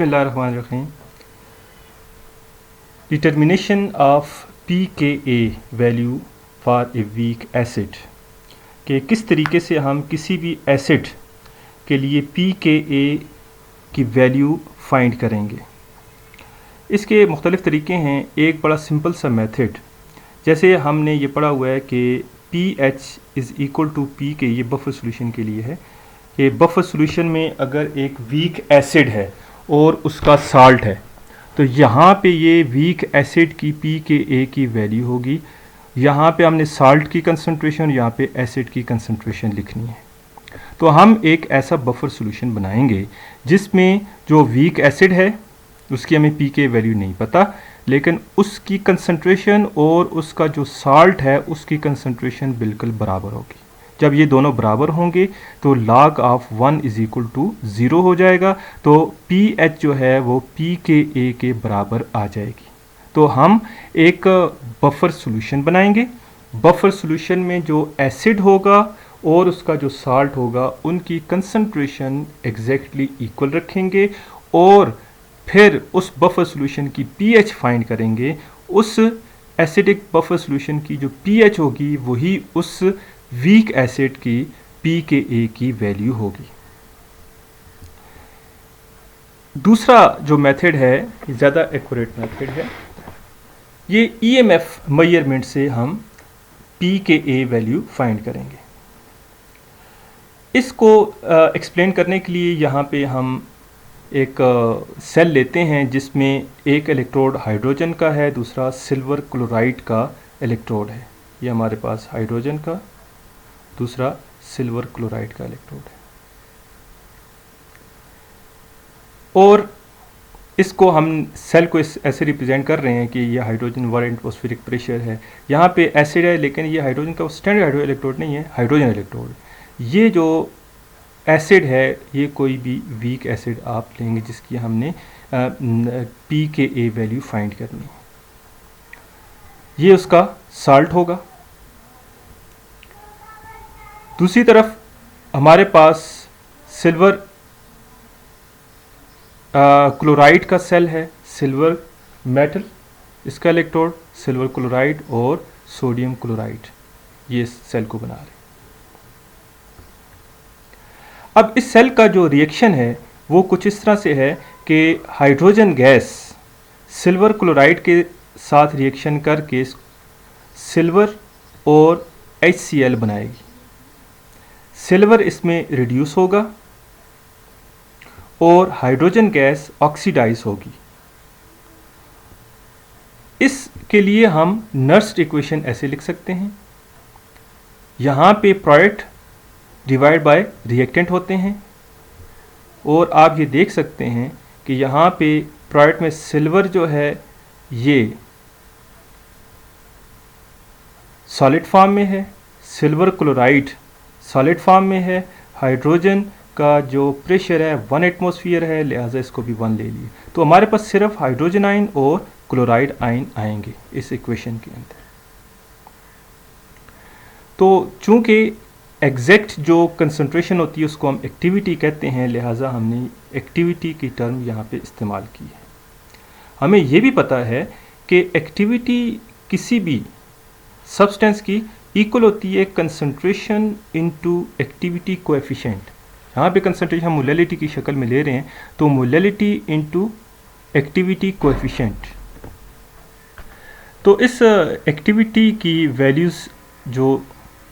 बिस्मिल्लाहिर्रहमानिर्रहीम। Determination of pKa value for a weak acid कि किस तरीके से हम किसी भी एसिड के लिए pKa की वैल्यू फाइंड करेंगे। इसके मुख्तलिफ़ तरीके हैं। एक बड़ा सिंपल सा मेथड, जैसे हमने ये पढ़ा हुआ है कि pH is equal to pK, ये बफर सॉल्यूशन के लिए है कि बफर सॉल्यूशन में अगर एक वीक एसिड है और उसका साल्ट है तो यहाँ पे ये वीक एसिड की pKa की वैल्यू होगी। यहाँ पे हमने साल्ट की कंसंट्रेशन, यहाँ पे एसिड की कंसंट्रेशन लिखनी है। तो हम एक ऐसा बफर सॉल्यूशन बनाएंगे जिसमें जो वीक एसिड है उसकी हमें pK वैल्यू नहीं पता, लेकिन उसकी कंसंट्रेशन और उसका जो साल्ट है उसकी कंसंट्रेशन बिल्कुल बराबर होगी। जब ये दोनों बराबर होंगे तो log of 1 is equal to 0 हो जाएगा, तो pH जो है वो pKa के बराबर आ जाएगी। तो हम एक बफर सॉल्यूशन बनाएंगे। बफर सॉल्यूशन में जो एसिड होगा और उसका जो साल्ट होगा उनकी कंसंट्रेशन एग्जैक्टली इक्वल रखेंगे और फिर उस बफर सॉल्यूशन की pH फाइंड करेंगे। उस एसिडिक बफर सॉल्यूशन की जो pH होगी वही उस वीक एसिड की pKa की वैल्यू होगी। दूसरा जो मेथड है ये ज़्यादा एक्यूरेट मेथड है। ये EMF मेजरमेंट से हम pKa वैल्यू फाइंड करेंगे। इसको एक्सप्लेन करने के लिए यहाँ पे हम एक सेल लेते हैं जिसमें एक इलेक्ट्रोड हाइड्रोजन का है, दूसरा सिल्वर क्लोराइड का इलेक्ट्रोड है। ये हमारे पास हाइड्रोजन का, दूसरा सिल्वर क्लोराइड का इलेक्ट्रोड है। और इसको हम सेल को ऐसे रिप्रेजेंट कर रहे हैं कि ये हाइड्रोजन 1 एटमॉस्फेरिक प्रेशर है, यहाँ पे एसिड है, लेकिन ये हाइड्रोजन का स्टैंडर्ड हाइड्रो इलेक्ट्रोड नहीं है, हाइड्रोजन इलेक्ट्रोड। ये जो एसिड है ये कोई भी वीक एसिड आप लेंगे जिसकी हमने pKa वैल्यू फाइंड करनी है। ये उसका साल्ट होगा। दूसरी तरफ हमारे पास सिल्वर क्लोराइड का सेल है, सिल्वर मेटल, इसका इलेक्ट्रोड सिल्वर क्लोराइड और सोडियम क्लोराइड, ये सेल को बना रहे। अब इस सेल का जो रिएक्शन है वो कुछ इस तरह से है कि हाइड्रोजन गैस सिल्वर क्लोराइड के साथ रिएक्शन करके सिल्वर और HCl बनाएगी। सिल्वर इसमें रिड्यूस होगा और हाइड्रोजन गैस ऑक्सीडाइज होगी। इसके लिए हम नर्स्ड इक्वेशन ऐसे लिख सकते हैं। यहाँ पे प्रोडक्ट डिवाइड बाय रिएक्टेंट होते हैं और आप ये देख सकते हैं कि यहाँ पे प्रोडक्ट में सिल्वर जो है ये सॉलिड फॉर्म में है, सिल्वर क्लोराइड सॉलिड फॉर्म में है, हाइड्रोजन का जो प्रेशर है 1 एटमॉस्फेयर है, लिहाजा इसको भी 1 ले लिए। तो हमारे पास सिर्फ हाइड्रोजन आयन और क्लोराइड आयन आएंगे इस इक्वेशन के अंदर। तो चूंकि एग्जैक्ट जो कंसंट्रेशन होती है उसको हम एक्टिविटी कहते हैं, लिहाजा हमने एक्टिविटी की टर्म यहाँ पे इस्तेमाल की है। हमें ये भी पता है कि एक्टिविटी किसी भी सब्सटेंस की इक्वल होती है कंसंट्रेशन इनटू एक्टिविटी कोएफिशिएंट। यहाँ पे कंसंट्रेशन हम मोलैलिटी की शक्ल में ले रहे हैं, तो मोलैलिटी इनटू एक्टिविटी कोएफिशिएंट। तो इस एक्टिविटी की वैल्यूज़ जो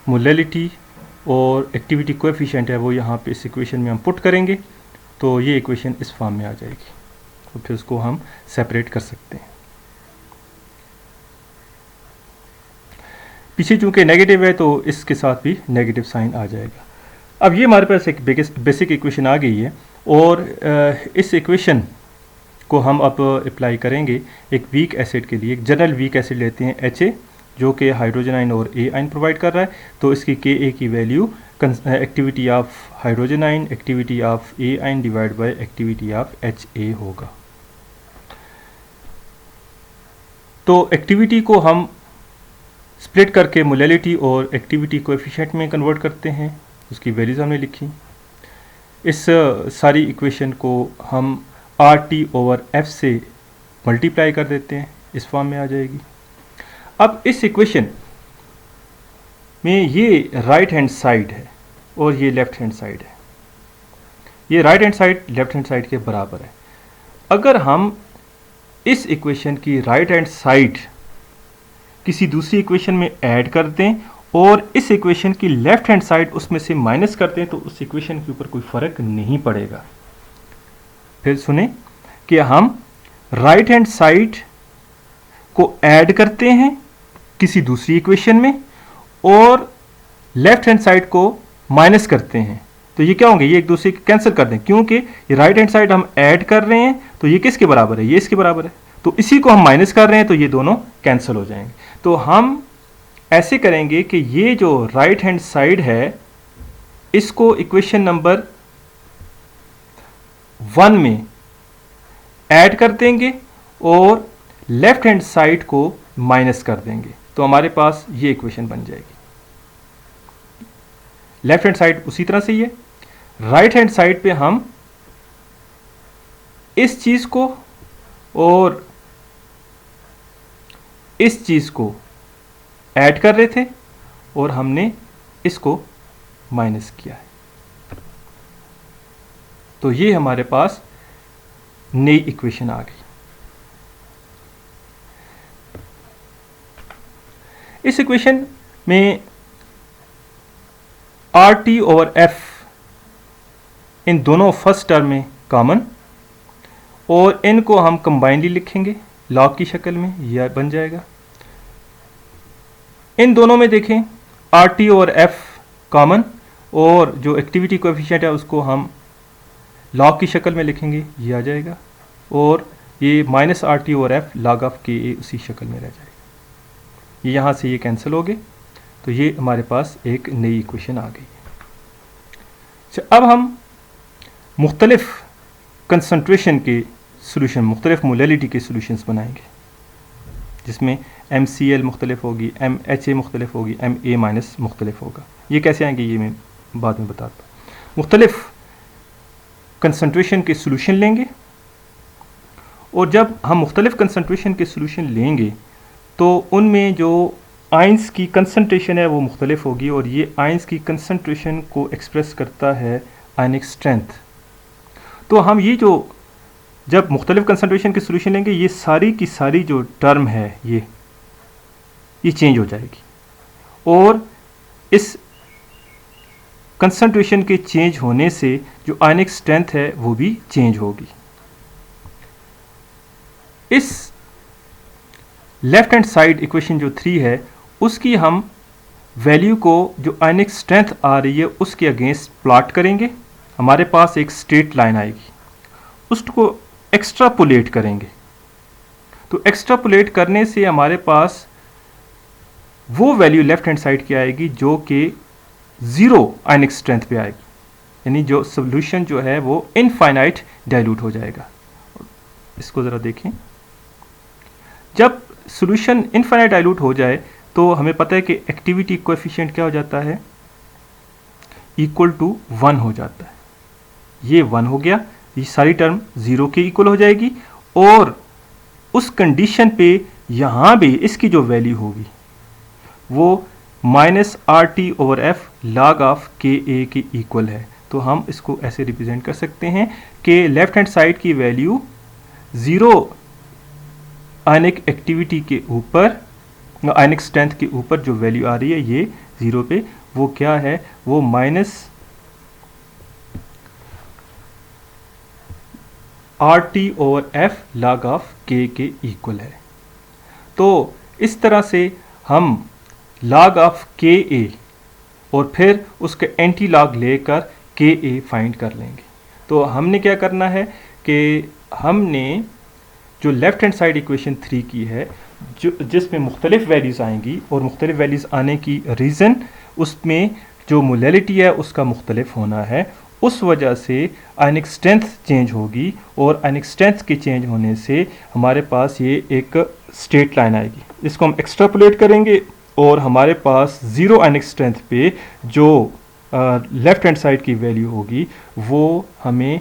मोलैलिटी और एक्टिविटी कोएफिशिएंट है वो यहाँ पे इस इक्वेशन में हम पुट करेंगे, तो ये इक्वेशन इस फॉर्म में आ जाएगी। तो फिर उसको हम सेपरेट कर सकते हैं। पीछे चूँकि नेगेटिव है तो इसके साथ भी नेगेटिव साइन आ जाएगा। अब ये हमारे पास एक बेसिक इक्वेशन आ गई है और इस इक्वेशन को हम अब अप्लाई करेंगे एक वीक एसिड के लिए। एक जनरल वीक एसिड लेते हैं HA, जो कि हाइड्रोजन आयन और A आयन प्रोवाइड कर रहा है, तो इसकी Ka की value activity of hydrogen ion, activity of A ion divide by activity of HA होगा। तो एक्टिविटी को हम स्प्लिट करके मोलैलिटी और एक्टिविटी कोएफिशिएंट में कन्वर्ट करते हैं, उसकी वैल्यूज़ हमने लिखी। इस सारी इक्वेशन को हम आर टी ओवर एफ से मल्टीप्लाई कर देते हैं, इस फॉर्म में आ जाएगी। अब इस इक्वेशन में ये राइट हैंड साइड है और ये लेफ्ट हैंड साइड है, ये right hand side left hand side के बराबर है। अगर हम इस इक्वेशन की राइट हैंड साइड किसी दूसरी इक्वेशन में ऐड कर दें और इस इक्वेशन की लेफ्ट हैंड साइड उसमें से माइनस कर दें तो उस इक्वेशन के ऊपर कोई फर्क नहीं पड़ेगा। फिर सुने कि हम राइट हैंड साइड को ऐड करते हैं किसी दूसरी इक्वेशन में और लेफ्ट हैंड साइड को माइनस करते हैं, तो ये क्या होंगे, ये एक दूसरे को कैंसिल कर दें, क्योंकि ये राइट हैंड साइड हम ऐड कर रहे हैं तो ये किसके बराबर है, ये इसके बराबर है, तो इसी को हम माइनस कर रहे हैं तो ये दोनों कैंसिल हो जाएंगे। तो हम ऐसे करेंगे कि ये जो राइट हैंड साइड है इसको इक्वेशन नंबर 1 में ऐड कर देंगे और लेफ्ट हैंड साइड को माइनस कर देंगे, तो हमारे पास ये इक्वेशन बन जाएगी। लेफ्ट हैंड साइड उसी तरह से ही है, राइट हैंड साइड पे हम इस चीज को और इस चीज को ऐड कर रहे थे और हमने इसको माइनस किया है, तो ये हमारे पास नई इक्वेशन आ गई। इस इक्वेशन में आर टी ओवर एफ इन दोनों फर्स्ट टर्म में कॉमन और इनको हम कंबाइनली लिखेंगे लॉग की शक्ल में, यह बन जाएगा। इन दोनों में देखें R T over F common और जो एक्टिविटी कोएफिशिएंट है उसको हम लॉग की शक्ल में लिखेंगे, ये आ जाएगा, और ये minus R T over F log of के ए उसी शक्ल में रह जाएगा। ये यहाँ से ये कैंसिल हो गए, तो ये हमारे पास एक नई इक्वेशन आ गई। अच्छा, अब हम मुख्तलिफ कंसंट्रेशन के सोल्यूशन, मुख्तलिफ मोलैलिटी के सोल्यूशंस बनाएंगे, जिसमें MCl मुख्तलिफ होगी, MHA मुख्तलिफ होगी, MA माइनस मुख्तलिफ होगा। ये कैसे आएंगे ये मैं बाद में बताता हूँ। मुख्तलिफ कंसंट्रेशन के सोल्यूशन लेंगे और जब हम मुख्तलिफ कंसंट्रेशन के सोल्यूशन लेंगे तो उनमें जो आयंस की कंसंट्रेशन है वो मुख्तलिफ होगी और ये आयंस की कंसंट्रेशन को एक्सप्रेस करता है आयनिक स्ट्रेंथ। तो हम ये जो जब मुख्तलिफ कंसंट्रेशन के सोल्यूशन लेंगे ये सारी की सारी जो टर्म है ये चेंज हो जाएगी और इस कंसंट्रेशन के चेंज होने से जो आयनिक स्ट्रेंथ है वो भी चेंज होगी। इस लेफ्ट हैंड साइड इक्वेशन जो 3 है उसकी हम वैल्यू को जो आयनिक स्ट्रेंथ आ रही है उसके अगेंस्ट प्लॉट करेंगे। हमारे पास एक स्ट्रेट लाइन आएगी, उसको एक्स्ट्रापोलेट करेंगे, तो एक्स्ट्रापोलेट करने से हमारे पास वो वैल्यू लेफ्ट हैंड साइड की आएगी जो कि 0 आयनिक स्ट्रेंथ पे आएगी, यानी जो सोल्यूशन जो है वो इनफाइनाइट डाइल्यूट हो जाएगा। इसको ज़रा देखें, जब सोल्यूशन इनफाइनाइट डाइल्यूट हो जाए तो हमें पता है कि एक्टिविटी कोएफिशिएंट क्या हो जाता है, इक्वल टू 1 हो जाता है। ये 1 हो गया, ये सारी टर्म 0 के इक्वल हो जाएगी और उस कंडीशन पे यहाँ भी इसकी जो वैल्यू होगी वो minus R T over F log of के ए के इक्वल है। तो हम इसको ऐसे रिप्रेजेंट कर सकते हैं कि लेफ्ट हैंड साइड की वैल्यू 0 आयनिक एक्टिविटी के ऊपर, आयनिक स्ट्रेंथ के ऊपर जो वैल्यू आ रही है ये 0 पे, वो क्या है, वो minus R T over F log of के इक्वल है। तो इस तरह से हम लॉग ऑफ के ए और फिर उसके एंटी लॉग लेकर के ए फाइंड कर लेंगे। तो हमने क्या करना है कि हमने जो लेफ्ट हैंड साइड इक्वेशन 3 की है, जो जिसमें मुख्तलिफ वैल्यूज़ आएंगी और मुख्तलिफ वैल्यूज़ आने की रीज़न उसमें जो मोलैलिटी है उसका मुख्तलिफ होना है, उस वजह से आयनिक स्ट्रेंथ चेंज होगी और आयनिक स्ट्रेंथ के चेंज होने से हमारे पास ये एक स्ट्रेट लाइन आएगी। इसको हम एक्स्ट्रापोलेट करेंगे और हमारे पास 0 आयनिक स्ट्रेंथ पे जो लेफ्ट हैंड साइड की वैल्यू होगी वो हमें